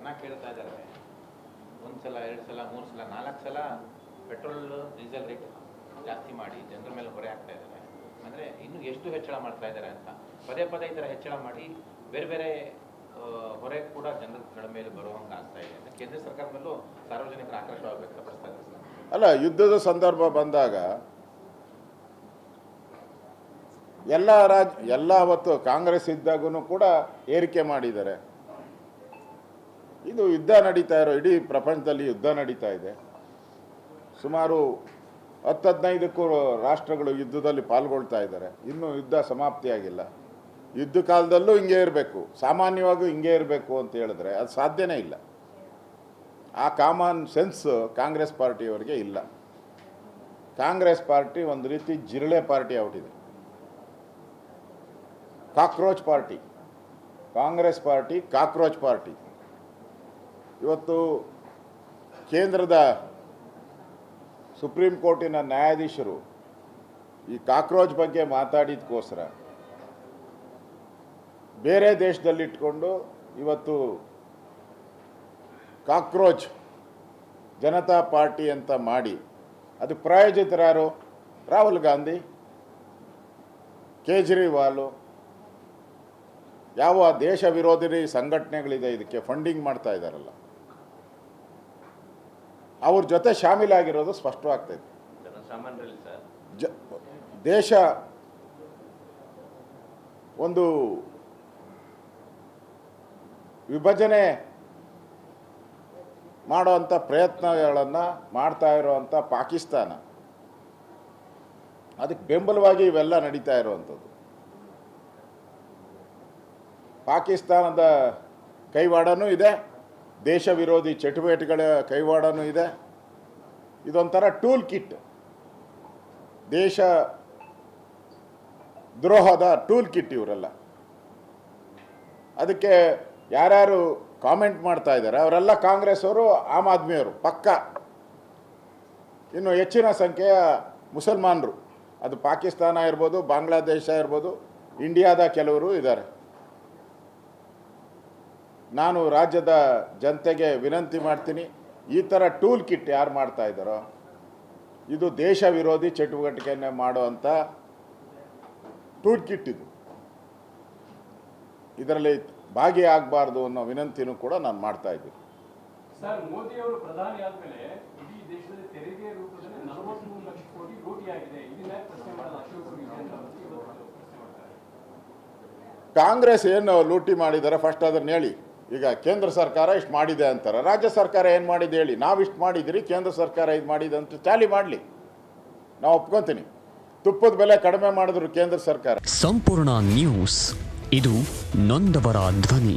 ಜನ ಕೇಳ್ತಾ ಇದ್ದಾರೆ, ಒಂದು ಸಲ 2 ಸಲ 3 ಸಲ 4 ಸಲ ಪೆಟ್ರೋಲ್ ಡೀಸೆಲ್ ರೇಟ್ ಜಾಸ್ತಿ ಮಾಡಿ ಜನರ ಮೇಲೆ ಹೊರೆ ಆಗ್ತಾ ಇದ್ದಾರೆ. ಅಂದರೆ ಇನ್ನು ಎಷ್ಟು ಹೆಚ್ಚಳ ಮಾಡ್ತಾ ಇದ್ದಾರೆ ಅಂತ ಪದೇ ಪದೇ ಈ ಥರ ಹೆಚ್ಚಳ ಮಾಡಿ ಬೇರೆ ಬೇರೆ ಹೊರೆ ಕೂಡ ಜನಗಳ ಮೇಲೆ ಬರುವಂಗೆ ಆಗ್ತಾ ಇದೆ ಅಂತ ಕೇಂದ್ರ ಸರ್ಕಾರದ ಮೇಲೂ ಸಾರ್ವಜನಿಕರ ಆಕ್ರೋಶವಾಗಿ ವ್ಯಕ್ತಪಡಿಸ್ತಾ ಇದ್ದಾರೆ ಸರ್. ಅಲ್ಲ, ಯುದ್ಧದ ಸಂದರ್ಭ ಬಂದಾಗ ಎಲ್ಲ ಅವತ್ತು ಕಾಂಗ್ರೆಸ್ ಇದ್ದಾಗೂ ಕೂಡ ಏರಿಕೆ ಮಾಡಿದ್ದಾರೆ. ಇದು ಯುದ್ಧ ನಡೀತಾ ಇರೋ, ಇಡೀ ಪ್ರಪಂಚದಲ್ಲಿ ಯುದ್ಧ ನಡೀತಾ ಇದೆ. ಸುಮಾರು 10-15ಕ್ಕೂ ರಾಷ್ಟ್ರಗಳು ಯುದ್ಧದಲ್ಲಿ ಪಾಲ್ಗೊಳ್ತಾ ಇದ್ದಾರೆ. ಇನ್ನೂ ಯುದ್ಧ ಸಮಾಪ್ತಿಯಾಗಿಲ್ಲ. ಯುದ್ಧ ಕಾಲದಲ್ಲೂ ಹಿಂಗೆ ಇರಬೇಕು, ಸಾಮಾನ್ಯವಾಗೂ ಹಿಂಗೆ ಇರಬೇಕು ಅಂತ ಹೇಳಿದ್ರೆ ಅದು ಸಾಧ್ಯನೇ ಇಲ್ಲ. ಆ ಕಾಮನ್ ಸೆನ್ಸ್ ಕಾಂಗ್ರೆಸ್ ಪಾರ್ಟಿಯವರಿಗೆ ಇಲ್ಲ. ಕಾಂಗ್ರೆಸ್ ಪಾರ್ಟಿ ಒಂದು ರೀತಿ ಜಿರಳೆ ಪಾರ್ಟಿ ಆಗ್ಬಿಟ್ಟಿದೆ, cockroach party. Congress party cockroach party. ಇವತ್ತು ಕೇಂದ್ರದ ಸುಪ್ರೀಂ ಕೋರ್ಟಿನ ನ್ಯಾಯಾಧೀಶರು ಈ ಕಾಕ್ರೋಚ್ ಬಗ್ಗೆ ಮಾತಾಡಿದಕ್ಕೋಸ್ಕರ ಬೇರೆ ದೇಶದಲ್ಲಿಟ್ಕೊಂಡು ಇವತ್ತು ಕಾಕ್ರೋಚ್ ಜನತಾ ಪಾರ್ಟಿ ಅಂತ ಮಾಡಿ ಅದು ಪ್ರಾಯೋಜಿತರಾರು ರಾಹುಲ್ ಗಾಂಧಿ, ಕೇಜ್ರಿವಾಲು, ಯಾವ ದೇಶ ವಿರೋಧಿ ಸಂಘಟನೆಗಳಿದೆ ಇದಕ್ಕೆ ಫಂಡಿಂಗ್ ಮಾಡ್ತಾ ಇದ್ದಾರಲ್ಲ, ಅವ್ರ ಜೊತೆ ಶಾಮೀಲಾಗಿರೋದು ಸ್ಪಷ್ಟವಾಗ್ತೈತೆ. ಜನಸಾಮಾನ್ಯರಲ್ಲಿ ಸರ್ ದೇಶ ಒಂದು ವಿಭಜನೆ ಮಾಡೋವಂಥ ಪ್ರಯತ್ನಗಳನ್ನು ಮಾಡ್ತಾ ಇರೋವಂಥ ಪಾಕಿಸ್ತಾನ, ಅದಕ್ಕೆ ಬೆಂಬಲವಾಗಿ ಇವೆಲ್ಲ ನಡೀತಾ ಇರುವಂಥದ್ದು. ಪಾಕಿಸ್ತಾನದ ಕೈವಾಡನೂ ಇದೆ, ದೇಶ ವಿರೋಧಿ ಚಟುವಟಿಕೆಗಳ ಕೈವಾಡನೂ ಇದೆ. ಇದೊಂಥರ ಟೂಲ್ ಕಿಟ್, ದೇಶ ದ್ರೋಹದ ಟೂಲ್ ಕಿಟ್ ಇವರೆಲ್ಲ. ಅದಕ್ಕೆ ಯಾರ್ಯಾರು ಕಾಮೆಂಟ್ ಮಾಡ್ತಾ ಇದ್ದಾರೆ ಅವರೆಲ್ಲ ಕಾಂಗ್ರೆಸ್ ಅವರು, ಆಮ್ ಆದ್ಮಿಯವರು ಪಕ್ಕ. ಇನ್ನು ಹೆಚ್ಚಿನ ಸಂಖ್ಯೆಯ ಮುಸಲ್ಮಾನರು, ಅದು ಪಾಕಿಸ್ತಾನ ಇರ್ಬೋದು, ಬಾಂಗ್ಲಾದೇಶ ಇರ್ಬೋದು, ಇಂಡಿಯಾದ ಕೆಲವರು ಇದ್ದಾರೆ. ನಾನು ರಾಜ್ಯದ ಜನತೆಗೆ ವಿನಂತಿ ಮಾಡ್ತೀನಿ, ಈ ಥರ ಟೂಲ್ ಕಿಟ್ ಯಾರು ಮಾಡ್ತಾ ಇದ್ದಾರೋ ಇದು ದೇಶ ವಿರೋಧಿ ಚಟುವಟಿಕೆಯನ್ನು ಮಾಡುವಂಥ ಟೂಲ್ ಕಿಟ್. ಇದರಲ್ಲಿ ಭಾಗಿಯಾಗಬಾರ್ದು ಅನ್ನೋ ವಿನಂತಿನೂ ಕೂಡ ನಾನು ಮಾಡ್ತಾ ಇದ್ದೀನಿ. ಸರ್, ಮೋದಿ ಅವರು ಪ್ರಧಾನಿ ಆದಮೇಲೆ ಇಡೀ ದೇಶದಲ್ಲಿ ತೆರಿಗೆ ರೂಪದಲ್ಲಿ 43 ಲಕ್ಷ ಕೋಟಿ ಲೂಟಿ ಆಗಿದೆ. ಇದನ್ನ ಪ್ರಶ್ನೆ ಮಾಡಲು ಅಶೋಕ್ ವಿಜೇಂದ್ರ ಅವರು ಇವತ್ತು ಪ್ರಶ್ನೆ ಮಾಡ್ತಾರೆ. ಕಾಂಗ್ರೆಸ್ ಏನು ಲೂಟಿ ಮಾಡಿದ್ದಾರೆ ಫಸ್ಟ್ ಅದನ್ನು ಹೇಳಿ. ಈಗ ಕೇಂದ್ರ ಸರ್ಕಾರ ಇಷ್ಟು ಮಾಡಿದೆ ಅಂತಾರೆ, ರಾಜ್ಯ ಸರ್ಕಾರ ಏನು ಮಾಡಿದೆ ಹೇಳಿ. ನಾವು ಇಷ್ಟು ಮಾಡಿದಿರಿ, ಕೇಂದ್ರ ಸರ್ಕಾರ ಇದು ಮಾಡಿದೆ ಅಂತ ಚಾಲಿ ಮಾಡಲಿ, ನಾವು ಒಪ್ಕೊತೀನಿ. ತುಪ್ಪದ ಬೆಲೆ ಕಡಿಮೆ ಮಾಡಿದ್ರು ಕೇಂದ್ರ ಸರ್ಕಾರ. ಸಂಪೂರ್ಣ ನ್ಯೂಸ್, ಇದು ನೊಂದವರ ಧ್ವನಿ.